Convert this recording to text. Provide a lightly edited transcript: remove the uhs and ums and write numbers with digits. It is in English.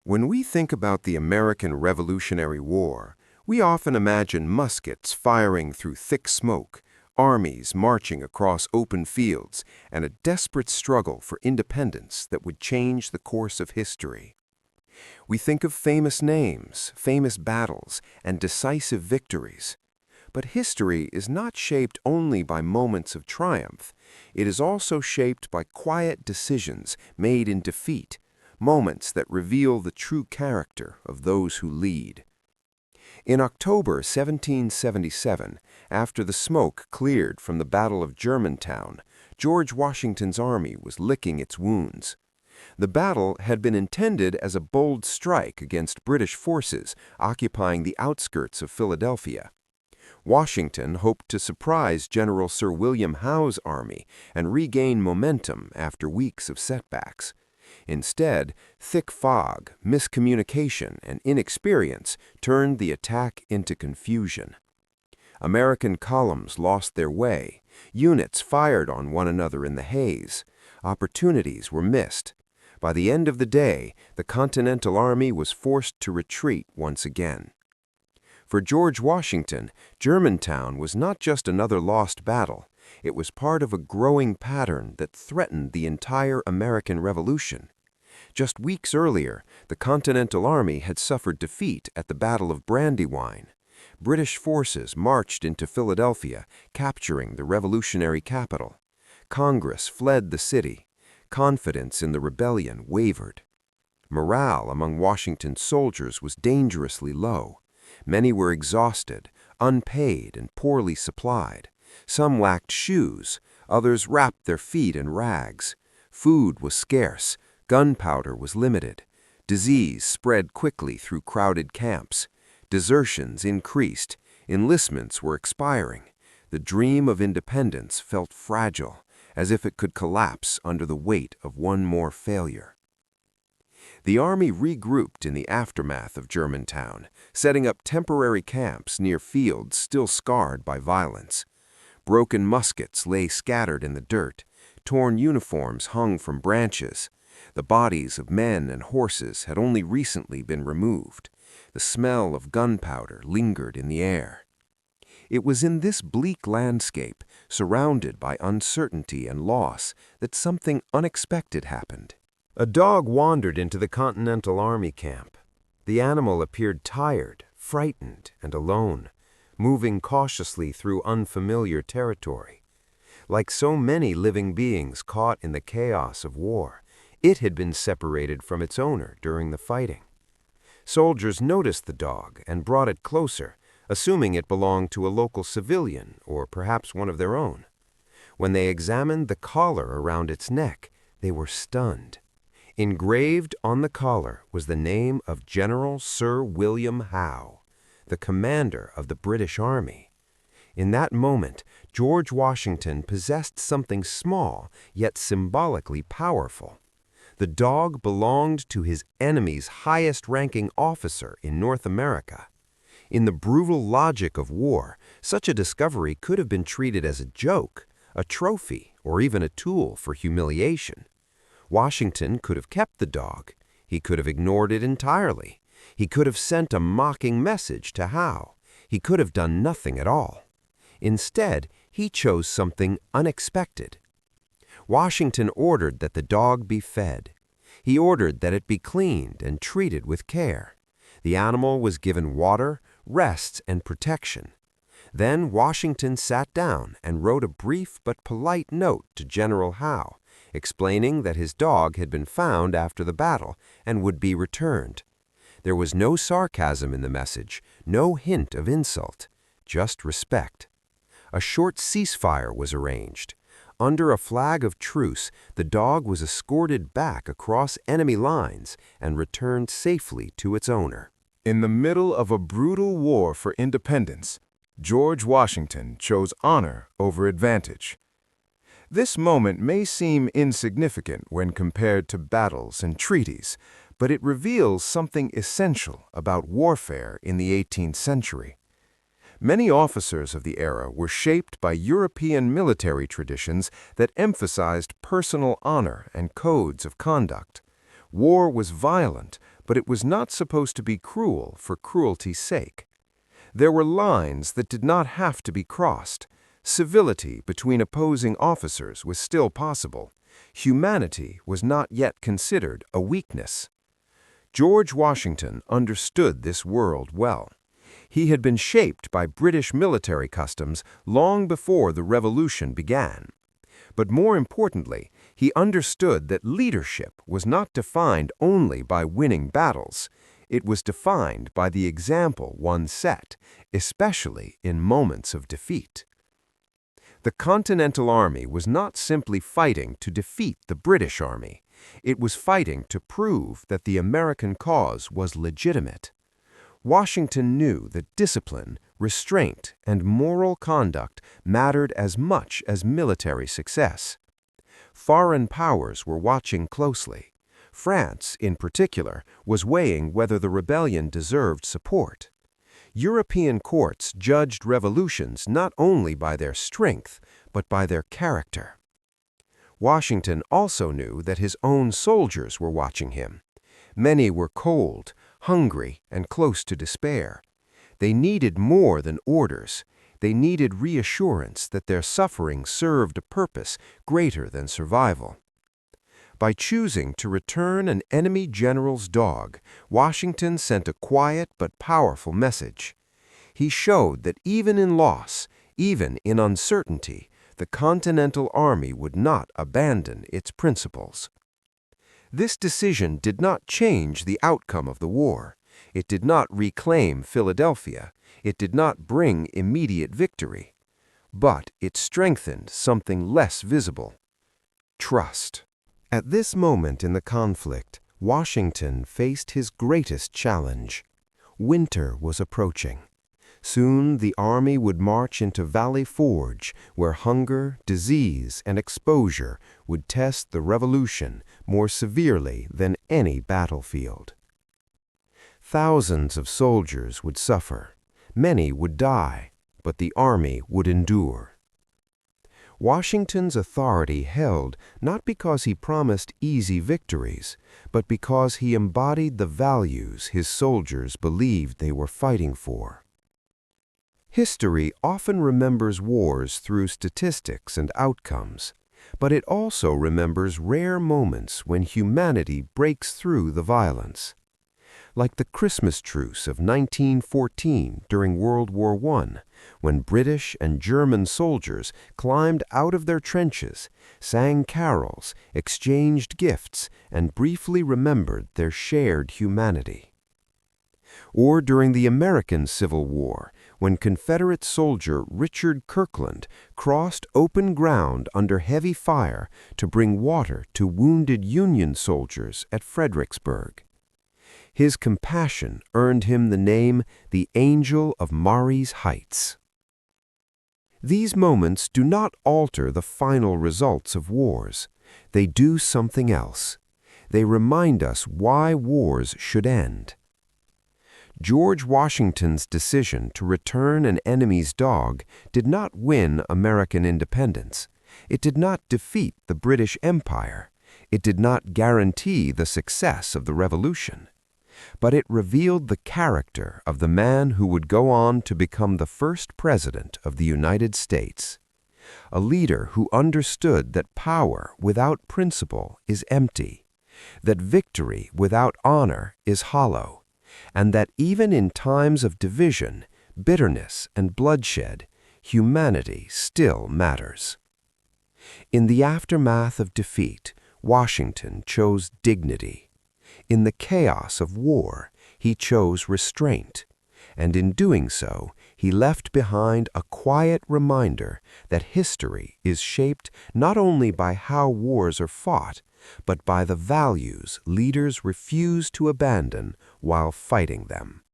When we think about the American Revolutionary War, we often imagine muskets firing through thick smoke, armies marching across open fields, and a desperate struggle for independence that would change the course of history. We think of famous names, famous battles, and decisive victories. But history is not shaped only by moments of triumph. It is also shaped by quiet decisions made in defeat, moments that reveal the true character of those who lead. In October 1777, after the smoke cleared from the Battle of Germantown, George Washington's army was licking its wounds. The battle had been intended as a bold strike against British forces occupying the outskirts of Philadelphia. Washington hoped to surprise General Sir William Howe's army and regain momentum after weeks of setbacks. Instead, thick fog, miscommunication, and inexperience turned the attack into confusion. American columns lost their way, units fired on one another in the haze, opportunities were missed. By the end of the day, the Continental Army was forced to retreat once again. For George Washington, Germantown was not just another lost battle. It was part of a growing pattern that threatened the entire American Revolution. Just weeks earlier, the Continental Army had suffered defeat at the Battle of Brandywine. British forces marched into Philadelphia, capturing the revolutionary capital. Congress fled the city. Confidence in the rebellion wavered. Morale among Washington's soldiers was dangerously low. Many were exhausted, unpaid, and poorly supplied. Some lacked shoes, others wrapped their feet in rags. Food was scarce, gunpowder was limited. Disease spread quickly through crowded camps. Desertions increased, enlistments were expiring. The dream of independence felt fragile, as if it could collapse under the weight of one more failure. The army regrouped in the aftermath of Germantown, setting up temporary camps near fields still scarred by violence. Broken muskets lay scattered in the dirt. Torn uniforms hung from branches. The bodies of men and horses had only recently been removed. The smell of gunpowder lingered in the air. It was in this bleak landscape, surrounded by uncertainty and loss, that something unexpected happened. A dog wandered into the Continental Army camp. The animal appeared tired, frightened, and alone, moving cautiously through unfamiliar territory. Like so many living beings caught in the chaos of war, it had been separated from its owner during the fighting. Soldiers noticed the dog and brought it closer, assuming it belonged to a local civilian or perhaps one of their own. When they examined the collar around its neck, they were stunned. Engraved on the collar was the name of General Sir William Howe, the commander of the British Army. In that moment, George Washington possessed something small yet symbolically powerful. The dog belonged to his enemy's highest-ranking officer in North America. In the brutal logic of war, such a discovery could have been treated as a joke, a trophy, or even a tool for humiliation. Washington could have kept the dog. He could have ignored it entirely. He could have sent a mocking message to Howe. He could have done nothing at all. Instead, he chose something unexpected. Washington ordered that the dog be fed. He ordered that it be cleaned and treated with care. The animal was given water, rest, and protection. Then Washington sat down and wrote a brief but polite note to General Howe, explaining that his dog had been found after the battle and would be returned. There was no sarcasm in the message, no hint of insult, just respect. A short ceasefire was arranged. Under a flag of truce, the dog was escorted back across enemy lines and returned safely to its owner. In the middle of a brutal war for independence, George Washington chose honor over advantage. This moment may seem insignificant when compared to battles and treaties, but it reveals something essential about warfare in the 18th century. Many officers of the era were shaped by European military traditions that emphasized personal honor and codes of conduct. War was violent, but it was not supposed to be cruel for cruelty's sake. There were lines that did not have to be crossed. Civility between opposing officers was still possible. Humanity was not yet considered a weakness. George Washington understood this world well. He had been shaped by British military customs long before the Revolution began. But more importantly, he understood that leadership was not defined only by winning battles. It was defined by the example one set, especially in moments of defeat. The Continental Army was not simply fighting to defeat the British Army. It was fighting to prove that the American cause was legitimate. Washington knew that discipline, restraint, and moral conduct mattered as much as military success. Foreign powers were watching closely. France, in particular, was weighing whether the rebellion deserved support. European courts judged revolutions not only by their strength, but by their character. Washington also knew that his own soldiers were watching him. Many were cold, hungry, and close to despair. They needed more than orders. They needed reassurance that their suffering served a purpose greater than survival. By choosing to return an enemy general's dog, Washington sent a quiet but powerful message. He showed that even in loss, even in uncertainty, the Continental Army would not abandon its principles. This decision did not change the outcome of the war. It did not reclaim Philadelphia. It did not bring immediate victory. But it strengthened something less visible: trust. At this moment in the conflict, Washington faced his greatest challenge. Winter was approaching. Soon the army would march into Valley Forge, where hunger, disease, and exposure would test the Revolution more severely than any battlefield. Thousands of soldiers would suffer. Many would die, but the army would endure. Washington's authority held not because he promised easy victories, but because he embodied the values his soldiers believed they were fighting for. History often remembers wars through statistics and outcomes, but it also remembers rare moments when humanity breaks through the violence. Like the Christmas truce of 1914 during World War I, when British and German soldiers climbed out of their trenches, sang carols, exchanged gifts, and briefly remembered their shared humanity. Or during the American Civil War, when Confederate soldier Richard Kirkland crossed open ground under heavy fire to bring water to wounded Union soldiers at Fredericksburg. His compassion earned him the name the Angel of Mari's Heights. These moments do not alter the final results of wars. They do something else. They remind us why wars should end. George Washington's decision to return an enemy's dog did not win American independence. It did not defeat the British Empire. It did not guarantee the success of the Revolution. But it revealed the character of the man who would go on to become the first president of the United States. A leader who understood that power without principle is empty, that victory without honor is hollow, and that even in times of division, bitterness, and bloodshed, humanity still matters. In the aftermath of defeat, Washington chose dignity. In the chaos of war, he chose restraint, and in doing so, he left behind a quiet reminder that history is shaped not only by how wars are fought, but by the values leaders refuse to abandon while fighting them.